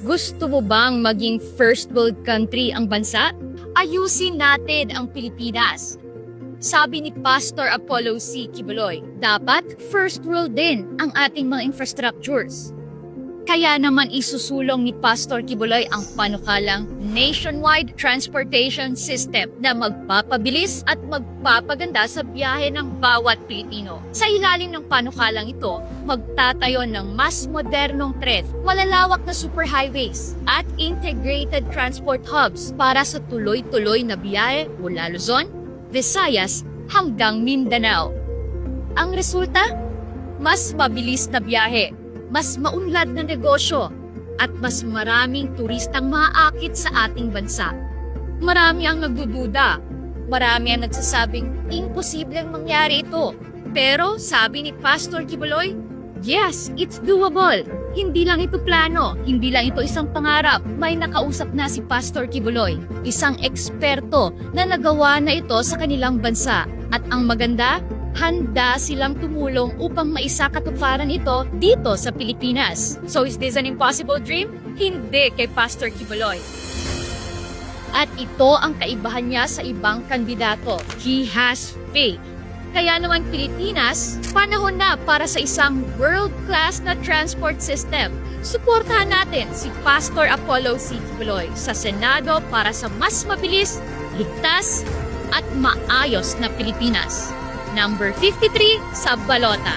Gusto mo bang maging first world country ang bansa? Ayusin natin ang Pilipinas. Sabi ni Pastor Apollo C. Kibuloy, dapat first world din ang ating mga infrastructures. Kaya naman isusulong ni Pastor Kibuloy ang panukalang nationwide transportation system na magpapabilis at magpapaganda sa biyahe ng bawat Pilipino. Sa ilalim ng panukalang ito, magtatayo ng mas modernong tren, malalawak na superhighways at integrated transport hubs para sa tuloy-tuloy na biyahe mula Luzon, Visayas hanggang Mindanao. Ang resulta? Mas mabilis na biyahe, mas maunlad na negosyo, at mas maraming turistang maaakit sa ating bansa. Marami ang nagdududa. Marami ang nagsasabing imposibleng mangyari ito. Pero sabi ni Pastor Kibuloy, yes, it's doable. Hindi lang ito plano, hindi lang ito isang pangarap. May nakausap na si Pastor Kibuloy, isang eksperto na nagawa na ito sa kanilang bansa. At ang maganda, handa silang tumulong upang maisakatuparan ito dito sa Pilipinas. So is this an impossible dream? Hindi kay Pastor Kibuloy. At ito ang kaibahan niya sa ibang kandidato. He has faith. Kaya naman Pilipinas, panahon na para sa isang world-class na transport system. Suportahan natin si Pastor Apollo C. Kibuloy sa Senado para sa mas mabilis, ligtas, at maayos na Pilipinas. Number 53 sa balota.